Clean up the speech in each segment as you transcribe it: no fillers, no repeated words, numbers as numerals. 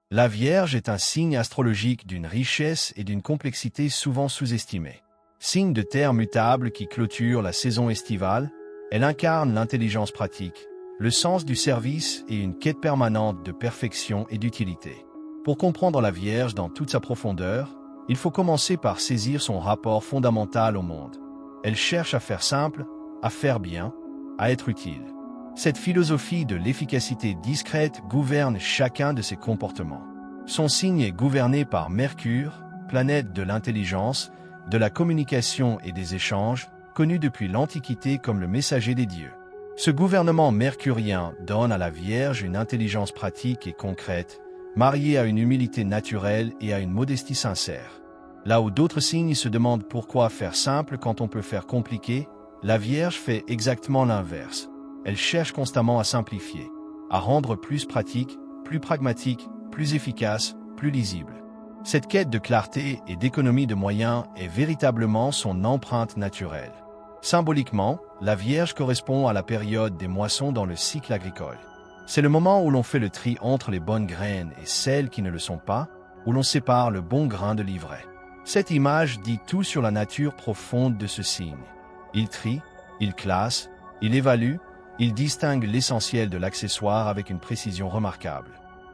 La Vierge est un signe astrologique d'une richesse et d'une complexité souvent sous-estimée. Signe de terre mutable qui clôture la saison estivale, elle incarne l'intelligence pratique, le sens du service et une quête permanente de perfection et d'utilité. Pour comprendre la Vierge dans toute sa profondeur, il faut commencer par saisir son rapport fondamental au monde. Elle cherche à faire simple, à faire bien, à être utile. Cette philosophie de l'efficacité discrète gouverne chacun de ses comportements. Son signe est gouverné par Mercure, planète de l'intelligence, de la communication et des échanges, connu depuis l'Antiquité comme le messager des dieux. Ce gouvernement mercurien donne à la Vierge une intelligence pratique et concrète, mariée à une humilité naturelle et à une modestie sincère. Là où d'autres signes se demandent pourquoi faire simple quand on peut faire compliqué, la Vierge fait exactement l'inverse. Elle cherche constamment à simplifier, à rendre plus pratique, plus pragmatique, plus efficace, plus lisible. Cette quête de clarté et d'économie de moyens est véritablement son empreinte naturelle. Symboliquement, la Vierge correspond à la période des moissons dans le cycle agricole. C'est le moment où l'on fait le tri entre les bonnes graines et celles qui ne le sont pas, où l'on sépare le bon grain de l'ivraie. Cette image dit tout sur la nature profonde de ce signe. Il trie, il classe, il évalue, il distingue l'essentiel de l'accessoire avec une précision remarquable.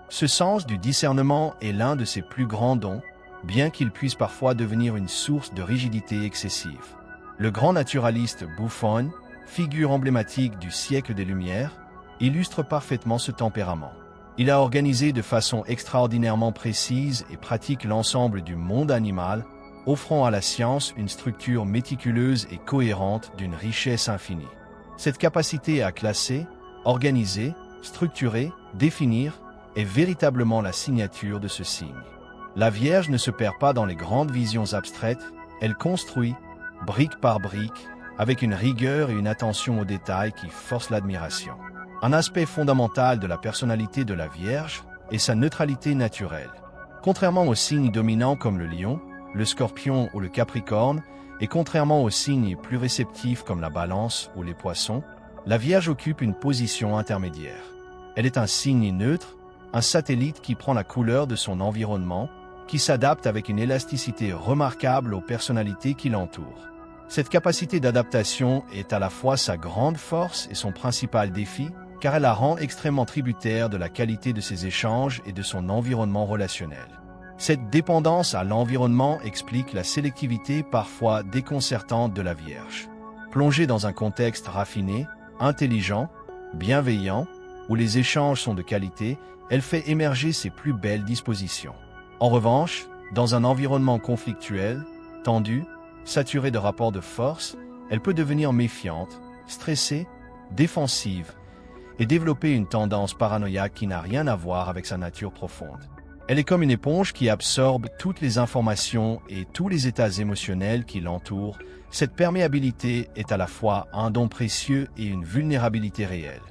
Ce sens du discernement est l'un de ses plus grands dons, bien qu'il puisse parfois devenir une source de rigidité excessive. Le grand naturaliste Buffon, figure emblématique du siècle des Lumières, illustre parfaitement ce tempérament. Il a organisé de façon extraordinairement précise et pratique l'ensemble du monde animal, offrant à la science une structure méticuleuse et cohérente d'une richesse infinie. Cette capacité à classer, organiser, structurer, définir est véritablement la signature de ce signe. La Vierge ne se perd pas dans les grandes visions abstraites, elle construit, brique par brique, avec une rigueur et une attention aux détails qui forcent l'admiration. Un aspect fondamental de la personnalité de la Vierge est sa neutralité naturelle. Contrairement aux signes dominants comme le Lion, le Scorpion ou le Capricorne, et contrairement aux signes plus réceptifs comme la Balance ou les Poissons, la Vierge occupe une position intermédiaire. Elle est un signe neutre, un satellite qui prend la couleur de son environnement, qui s'adapte avec une élasticité remarquable aux personnalités qui l'entourent. Cette capacité d'adaptation est à la fois sa grande force et son principal défi, car elle la rend extrêmement tributaire de la qualité de ses échanges et de son environnement relationnel. Cette dépendance à l'environnement explique la sélectivité parfois déconcertante de la Vierge. Plongée dans un contexte raffiné, intelligent, bienveillant, où les échanges sont de qualité, elle fait émerger ses plus belles dispositions. En revanche, dans un environnement conflictuel, tendu, saturé de rapports de force, elle peut devenir méfiante, stressée, défensive et développer une tendance paranoïaque qui n'a rien à voir avec sa nature profonde. Elle est comme une éponge qui absorbe toutes les informations et tous les états émotionnels qui l'entourent. Cette perméabilité est à la fois un don précieux et une vulnérabilité réelle.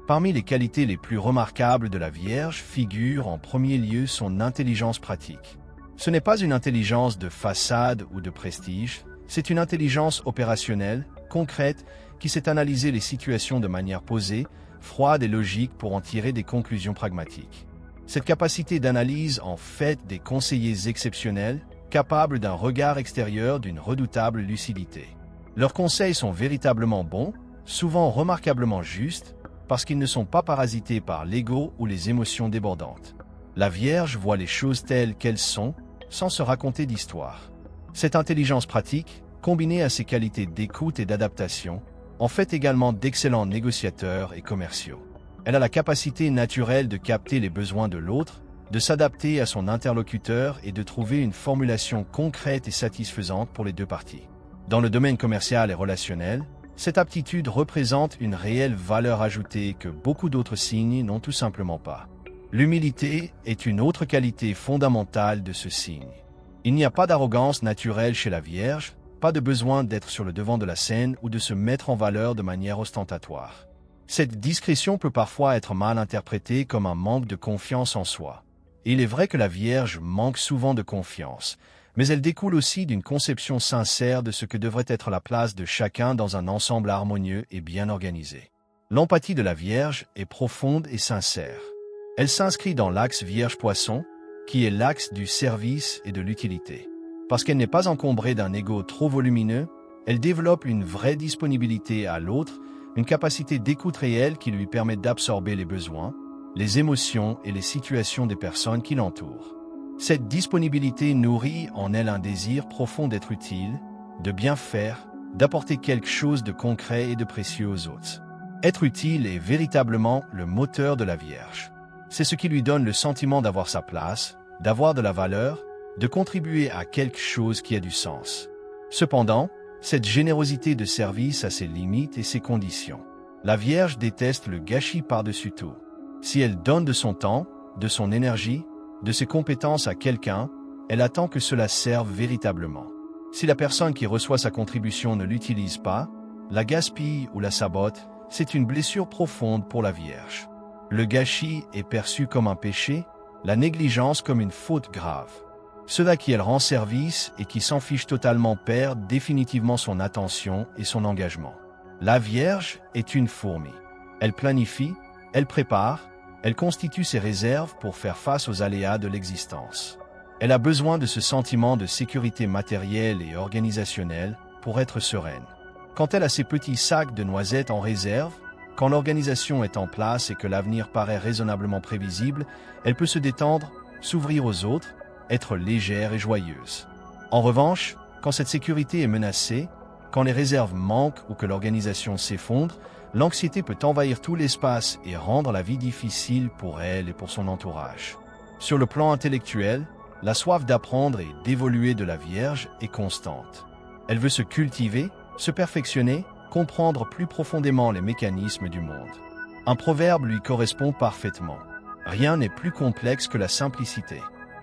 Parmi les qualités les plus remarquables de la Vierge figure en premier lieu son intelligence pratique. Ce n'est pas une intelligence de façade ou de prestige, c'est une intelligence opérationnelle, concrète, qui sait analyser les situations de manière posée, froide et logique pour en tirer des conclusions pragmatiques. Cette capacité d'analyse en fait des conseillers exceptionnels, capables d'un regard extérieur d'une redoutable lucidité. Leurs conseils sont véritablement bons, souvent remarquablement justes, parce qu'ils ne sont pas parasités par l'ego ou les émotions débordantes. La Vierge voit les choses telles qu'elles sont, sans se raconter d'histoire. Cette intelligence pratique, combinée à ses qualités d'écoute et d'adaptation, en fait également d'excellents négociateurs et commerciaux. Elle a la capacité naturelle de capter les besoins de l'autre, de s'adapter à son interlocuteur et de trouver une formulation concrète et satisfaisante pour les deux parties. Dans le domaine commercial et relationnel, cette aptitude représente une réelle valeur ajoutée que beaucoup d'autres signes n'ont tout simplement pas. L'humilité est une autre qualité fondamentale de ce signe. Il n'y a pas d'arrogance naturelle chez la Vierge, pas de besoin d'être sur le devant de la scène ou de se mettre en valeur de manière ostentatoire. Cette discrétion peut parfois être mal interprétée comme un manque de confiance en soi. Et il est vrai que la Vierge manque souvent de confiance, mais elle découle aussi d'une conception sincère de ce que devrait être la place de chacun dans un ensemble harmonieux et bien organisé. L'empathie de la Vierge est profonde et sincère. Elle s'inscrit dans l'axe Vierge-Poisson, qui est l'axe du service et de l'utilité. Parce qu'elle n'est pas encombrée d'un ego trop volumineux, elle développe une vraie disponibilité à l'autre, une capacité d'écoute réelle qui lui permet d'absorber les besoins, les émotions et les situations des personnes qui l'entourent. Cette disponibilité nourrit en elle un désir profond d'être utile, de bien faire, d'apporter quelque chose de concret et de précieux aux autres. Être utile est véritablement le moteur de la Vierge. C'est ce qui lui donne le sentiment d'avoir sa place, d'avoir de la valeur, de contribuer à quelque chose qui a du sens. Cependant, cette générosité de service a ses limites et ses conditions. La Vierge déteste le gâchis par-dessus tout. Si elle donne de son temps, de son énergie, de ses compétences à quelqu'un, elle attend que cela serve véritablement. Si la personne qui reçoit sa contribution ne l'utilise pas, la gaspille ou la sabote, c'est une blessure profonde pour la Vierge. Le gâchis est perçu comme un péché, la négligence comme une faute grave. Ceux à qui elle rend service et qui s'en fichent totalement perdent définitivement son attention et son engagement. La Vierge est une fourmi. Elle planifie, elle prépare, elle constitue ses réserves pour faire face aux aléas de l'existence. Elle a besoin de ce sentiment de sécurité matérielle et organisationnelle pour être sereine. Quand elle a ses petits sacs de noisettes en réserve, quand l'organisation est en place et que l'avenir paraît raisonnablement prévisible, elle peut se détendre, s'ouvrir aux autres, être légère et joyeuse. En revanche, quand cette sécurité est menacée, quand les réserves manquent ou que l'organisation s'effondre, l'anxiété peut envahir tout l'espace et rendre la vie difficile pour elle et pour son entourage. Sur le plan intellectuel, la soif d'apprendre et d'évoluer de la Vierge est constante. Elle veut se cultiver, se perfectionner, comprendre plus profondément les mécanismes du monde. Un proverbe lui correspond parfaitement. Rien n'est plus complexe que la simplicité.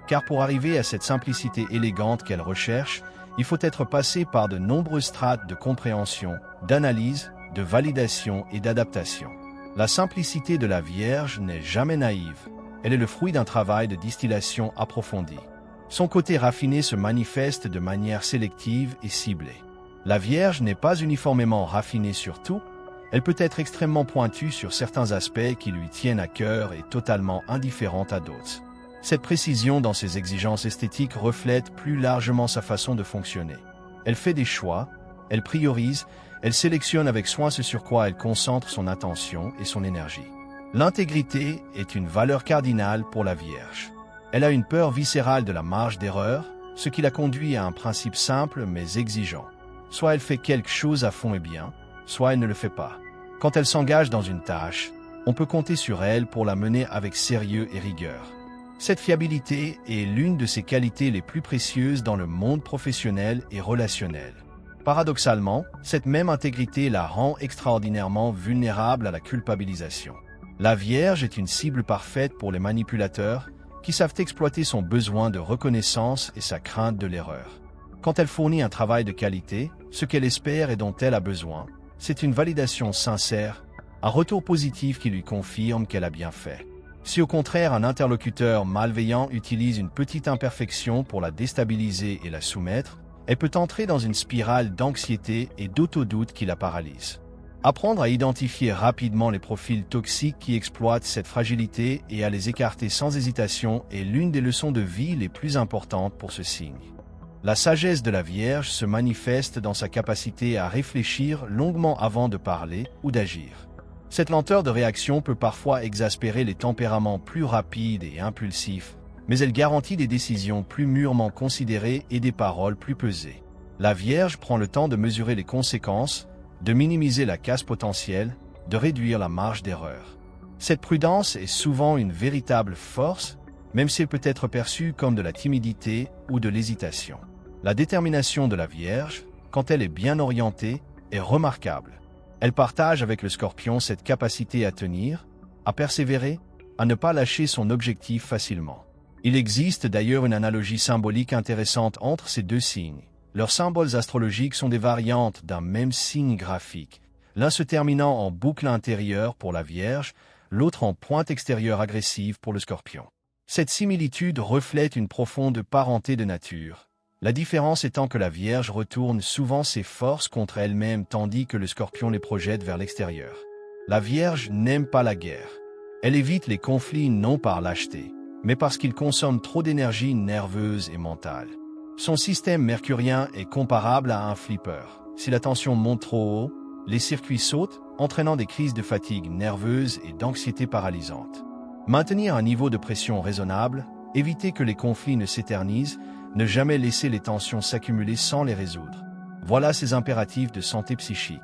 Car pour arriver à cette simplicité élégante qu'elle recherche, il faut être passé par de nombreuses strates de compréhension, d'analyse, de validation et d'adaptation. La simplicité de la Vierge n'est jamais naïve. Elle est le fruit d'un travail de distillation approfondi. Son côté raffiné se manifeste de manière sélective et ciblée. La Vierge n'est pas uniformément raffinée sur tout, elle peut être extrêmement pointue sur certains aspects qui lui tiennent à cœur et totalement indifférente à d'autres. Cette précision dans ses exigences esthétiques reflète plus largement sa façon de fonctionner. Elle fait des choix, elle priorise, elle sélectionne avec soin ce sur quoi elle concentre son attention et son énergie. L'intégrité est une valeur cardinale pour la Vierge. Elle a une peur viscérale de la marge d'erreur, ce qui la conduit à un principe simple mais exigeant. Soit elle fait quelque chose à fond et bien, soit elle ne le fait pas. Quand elle s'engage dans une tâche, on peut compter sur elle pour la mener avec sérieux et rigueur. Cette fiabilité est l'une de ses qualités les plus précieuses dans le monde professionnel et relationnel. Paradoxalement, cette même intégrité la rend extraordinairement vulnérable à la culpabilisation. La Vierge est une cible parfaite pour les manipulateurs qui savent exploiter son besoin de reconnaissance et sa crainte de l'erreur. Quand elle fournit un travail de qualité, ce qu'elle espère et dont elle a besoin, c'est une validation sincère, un retour positif qui lui confirme qu'elle a bien fait. Si au contraire un interlocuteur malveillant utilise une petite imperfection pour la déstabiliser et la soumettre, elle peut entrer dans une spirale d'anxiété et d'autodoute qui la paralyse. Apprendre à identifier rapidement les profils toxiques qui exploitent cette fragilité et à les écarter sans hésitation est l'une des leçons de vie les plus importantes pour ce signe. La sagesse de la Vierge se manifeste dans sa capacité à réfléchir longuement avant de parler ou d'agir. Cette lenteur de réaction peut parfois exaspérer les tempéraments plus rapides et impulsifs, mais elle garantit des décisions plus mûrement considérées et des paroles plus pesées. La Vierge prend le temps de mesurer les conséquences, de minimiser la casse potentielle, de réduire la marge d'erreur. Cette prudence est souvent une véritable force, même si elle peut être perçue comme de la timidité ou de l'hésitation. La détermination de la Vierge, quand elle est bien orientée, est remarquable. Elle partage avec le Scorpion cette capacité à tenir, à persévérer, à ne pas lâcher son objectif facilement. Il existe d'ailleurs une analogie symbolique intéressante entre ces deux signes. Leurs symboles astrologiques sont des variantes d'un même signe graphique, l'un se terminant en boucle intérieure pour la Vierge, l'autre en pointe extérieure agressive pour le Scorpion. Cette similitude reflète une profonde parenté de nature. La différence étant que la Vierge retourne souvent ses forces contre elle-même tandis que le Scorpion les projette vers l'extérieur. La Vierge n'aime pas la guerre. Elle évite les conflits non par lâcheté, mais parce qu'il consomme trop d'énergie nerveuse et mentale. Son système mercurien est comparable à un flipper. Si la tension monte trop haut, les circuits sautent, entraînant des crises de fatigue nerveuse et d'anxiété paralysante. Maintenir un niveau de pression raisonnable, éviter que les conflits ne s'éternisent, ne jamais laisser les tensions s'accumuler sans les résoudre. Voilà ces impératifs de santé psychique.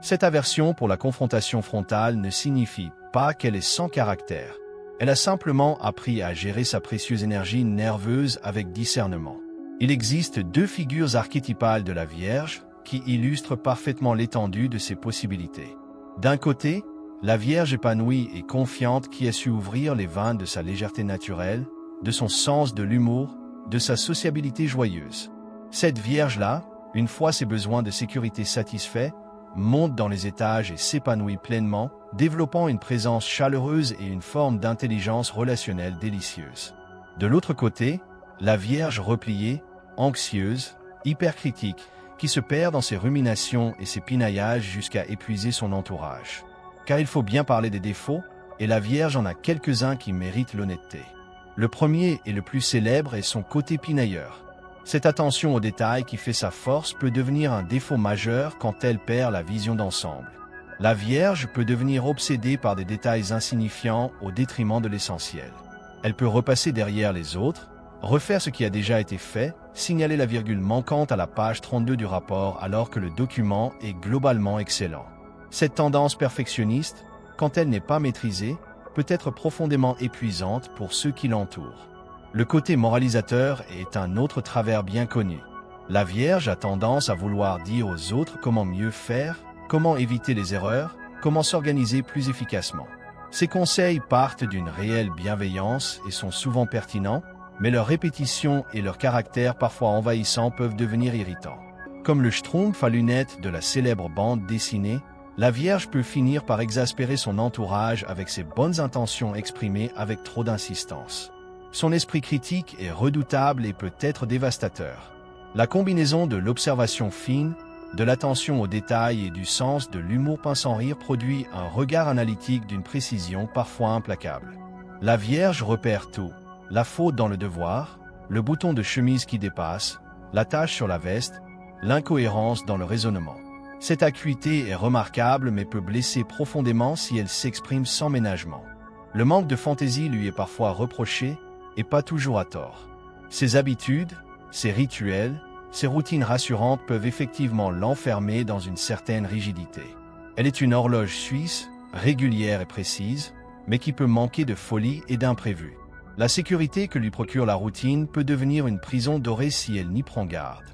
Cette aversion pour la confrontation frontale ne signifie pas qu'elle est sans caractère. Elle a simplement appris à gérer sa précieuse énergie nerveuse avec discernement. Il existe deux figures archétypales de la Vierge qui illustrent parfaitement l'étendue de ses possibilités. D'un côté, la Vierge épanouie et confiante qui a su ouvrir les vannes de sa légèreté naturelle, de son sens de l'humour, de sa sociabilité joyeuse. Cette Vierge-là, une fois ses besoins de sécurité satisfaits, monte dans les étages et s'épanouit pleinement, développant une présence chaleureuse et une forme d'intelligence relationnelle délicieuse. De l'autre côté, la Vierge repliée, anxieuse, hypercritique, qui se perd dans ses ruminations et ses pinaillages jusqu'à épuiser son entourage. Car il faut bien parler des défauts, et la Vierge en a quelques-uns qui méritent l'honnêteté. Le premier et le plus célèbre est son côté pinailleur. Cette attention aux détails qui fait sa force peut devenir un défaut majeur quand elle perd la vision d'ensemble. La Vierge peut devenir obsédée par des détails insignifiants au détriment de l'essentiel. Elle peut repasser derrière les autres, refaire ce qui a déjà été fait, signaler la virgule manquante à la page 32 du rapport alors que le document est globalement excellent. Cette tendance perfectionniste, quand elle n'est pas maîtrisée, peut être profondément épuisante pour ceux qui l'entourent. Le côté moralisateur est un autre travers bien connu. La Vierge a tendance à vouloir dire aux autres comment mieux faire, comment éviter les erreurs, comment s'organiser plus efficacement. Ces conseils partent d'une réelle bienveillance et sont souvent pertinents, mais leur répétition et leur caractère parfois envahissant peuvent devenir irritants. Comme le schtroumpf à lunettes de la célèbre bande dessinée, la Vierge peut finir par exaspérer son entourage avec ses bonnes intentions exprimées avec trop d'insistance. Son esprit critique est redoutable et peut être dévastateur. La combinaison de l'observation fine, de l'attention aux détails et du sens de l'humour pince sans rire produit un regard analytique d'une précision parfois implacable. La Vierge repère tout. La faute dans le devoir, le bouton de chemise qui dépasse, la tache sur la veste, l'incohérence dans le raisonnement. Cette acuité est remarquable mais peut blesser profondément si elle s'exprime sans ménagement. Le manque de fantaisie lui est parfois reproché, et pas toujours à tort. Ses habitudes, ses rituels, ses routines rassurantes peuvent effectivement l'enfermer dans une certaine rigidité. Elle est une horloge suisse, régulière et précise, mais qui peut manquer de folie et d'imprévu. La sécurité que lui procure la routine peut devenir une prison dorée si elle n'y prend garde.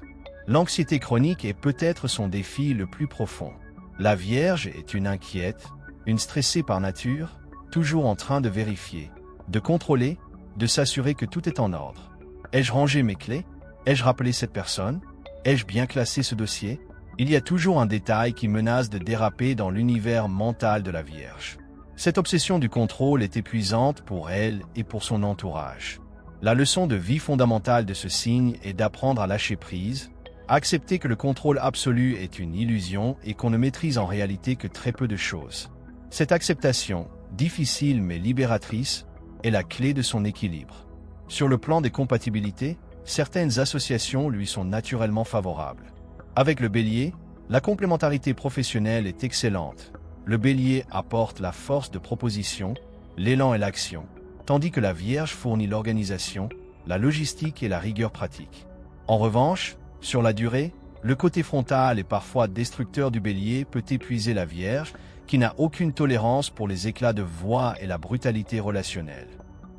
L'anxiété chronique est peut-être son défi le plus profond. La Vierge est une inquiète, une stressée par nature, toujours en train de vérifier, de contrôler, de s'assurer que tout est en ordre. Ai-je rangé mes clés? Ai-je rappelé cette personne? Ai-je bien classé ce dossier? Il y a toujours un détail qui menace de déraper dans l'univers mental de la Vierge. Cette obsession du contrôle est épuisante pour elle et pour son entourage. La leçon de vie fondamentale de ce signe est d'apprendre à lâcher prise, à accepter que le contrôle absolu est une illusion et qu'on ne maîtrise en réalité que très peu de choses. Cette acceptation, difficile mais libératrice, est la clé de son équilibre. Sur le plan des compatibilités, certaines associations lui sont naturellement favorables. Avec le Bélier, la complémentarité professionnelle est excellente. Le Bélier apporte la force de proposition, l'élan et l'action, tandis que la Vierge fournit l'organisation, la logistique et la rigueur pratique. En revanche, sur la durée, le côté frontal et parfois destructeur du Bélier peut épuiser la Vierge, qui n'a aucune tolérance pour les éclats de voix et la brutalité relationnelle.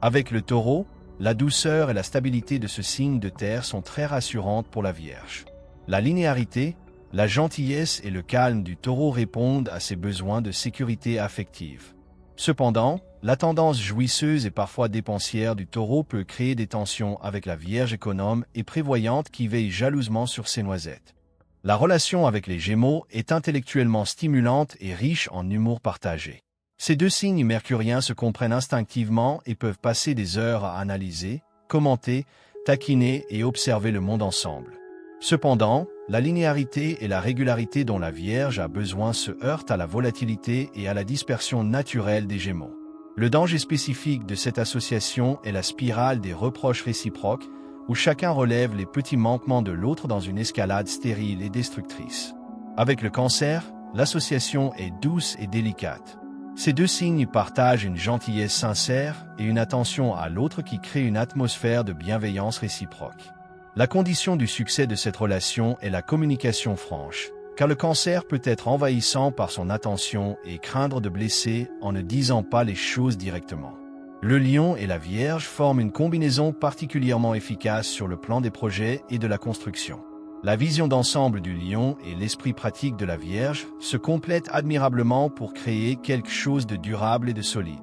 Avec le Taureau, la douceur et la stabilité de ce signe de terre sont très rassurantes pour la Vierge. La linéarité, la gentillesse et le calme du Taureau répondent à ses besoins de sécurité affective. Cependant, la tendance jouisseuse et parfois dépensière du Taureau peut créer des tensions avec la Vierge économe et prévoyante qui veille jalousement sur ses noisettes. La relation avec les Gémeaux est intellectuellement stimulante et riche en humour partagé. Ces deux signes mercuriens se comprennent instinctivement et peuvent passer des heures à analyser, commenter, taquiner et observer le monde ensemble. Cependant, la linéarité et la régularité dont la Vierge a besoin se heurtent à la volatilité et à la dispersion naturelle des Gémeaux. Le danger spécifique de cette association est la spirale des reproches réciproques, où chacun relève les petits manquements de l'autre dans une escalade stérile et destructrice. Avec le cancer, l'association est douce et délicate. Ces deux signes partagent une gentillesse sincère et une attention à l'autre qui crée une atmosphère de bienveillance réciproque. La condition du succès de cette relation est la communication franche, car le cancer peut être envahissant par son attention et craindre de blesser en ne disant pas les choses directement. Le lion et la Vierge forment une combinaison particulièrement efficace sur le plan des projets et de la construction. La vision d'ensemble du lion et l'esprit pratique de la Vierge se complètent admirablement pour créer quelque chose de durable et de solide.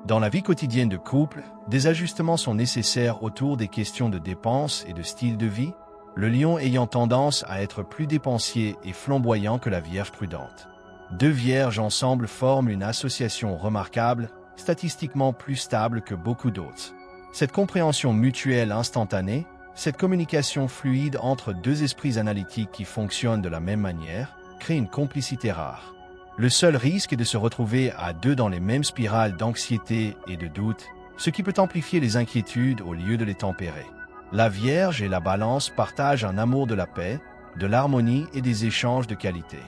Dans la vie quotidienne de couple, des ajustements sont nécessaires autour des questions de dépenses et de style de vie, le lion ayant tendance à être plus dépensier et flamboyant que la Vierge prudente. Deux vierges ensemble forment une association remarquable, statistiquement plus stable que beaucoup d'autres. Cette compréhension mutuelle instantanée, cette communication fluide entre deux esprits analytiques qui fonctionnent de la même manière, crée une complicité rare. Le seul risque est de se retrouver à deux dans les mêmes spirales d'anxiété et de doute, ce qui peut amplifier les inquiétudes au lieu de les tempérer. La Vierge et la Balance partagent un amour de la paix, de l'harmonie et des échanges de qualité.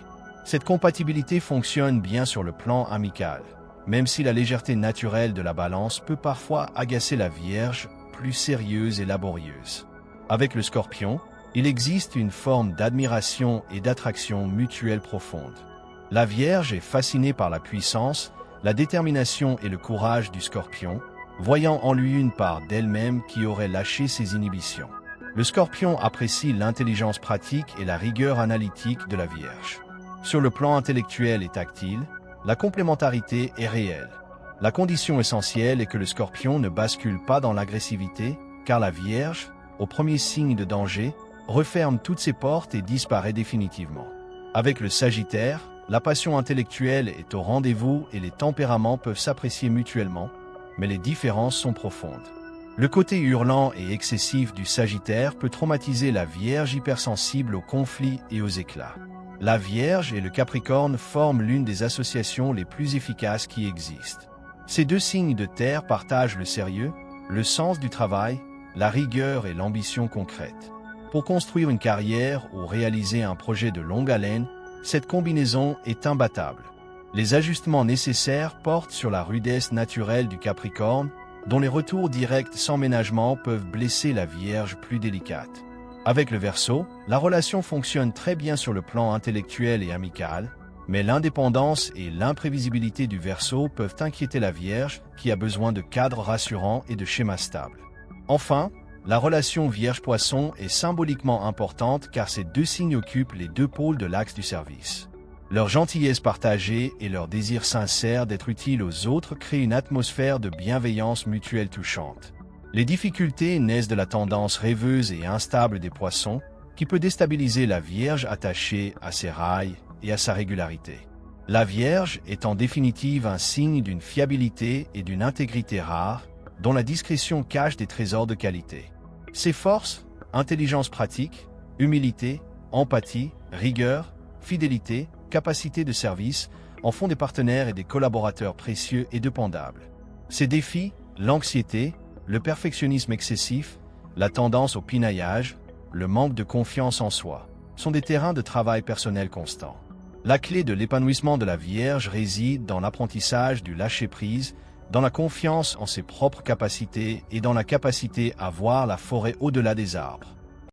Cette compatibilité fonctionne bien sur le plan amical, même si la légèreté naturelle de la Balance peut parfois agacer la Vierge, plus sérieuse et laborieuse. Avec le Scorpion, il existe une forme d'admiration et d'attraction mutuelle profonde. La Vierge est fascinée par la puissance, la détermination et le courage du Scorpion, voyant en lui une part d'elle-même qui aurait lâché ses inhibitions. Le Scorpion apprécie l'intelligence pratique et la rigueur analytique de la Vierge. Sur le plan intellectuel et tactile, la complémentarité est réelle. La condition essentielle est que le Scorpion ne bascule pas dans l'agressivité, car la Vierge, au premier signe de danger, referme toutes ses portes et disparaît définitivement. Avec le Sagittaire, la passion intellectuelle est au rendez-vous et les tempéraments peuvent s'apprécier mutuellement, mais les différences sont profondes. Le côté hurlant et excessif du Sagittaire peut traumatiser la Vierge hypersensible aux conflits et aux éclats. La Vierge et le Capricorne forment l'une des associations les plus efficaces qui existent. Ces deux signes de terre partagent le sérieux, le sens du travail, la rigueur et l'ambition concrète. Pour construire une carrière ou réaliser un projet de longue haleine, cette combinaison est imbattable. Les ajustements nécessaires portent sur la rudesse naturelle du Capricorne, dont les retours directs sans ménagement peuvent blesser la Vierge plus délicate. Avec le Verseau, la relation fonctionne très bien sur le plan intellectuel et amical, mais l'indépendance et l'imprévisibilité du Verseau peuvent inquiéter la Vierge qui a besoin de cadres rassurants et de schémas stables. Enfin, la relation Vierge-Poisson est symboliquement importante car ces deux signes occupent les deux pôles de l'axe du service. Leur gentillesse partagée et leur désir sincère d'être utile aux autres créent une atmosphère de bienveillance mutuelle touchante. Les difficultés naissent de la tendance rêveuse et instable des Poissons, qui peut déstabiliser la Vierge attachée à ses rails et à sa régularité. La Vierge est en définitive un signe d'une fiabilité et d'une intégrité rares, dont la discrétion cache des trésors de qualité. Ses forces, intelligence pratique, humilité, empathie, rigueur, fidélité, capacité de service, en font des partenaires et des collaborateurs précieux et dépendables. Ces défis, l'anxiété, le perfectionnisme excessif, la tendance au pinaillage, le manque de confiance en soi, sont des terrains de travail personnel constant. La clé de l'épanouissement de la Vierge réside dans l'apprentissage du lâcher-prise, dans la confiance en ses propres capacités et dans la capacité à voir la forêt au-delà des arbres.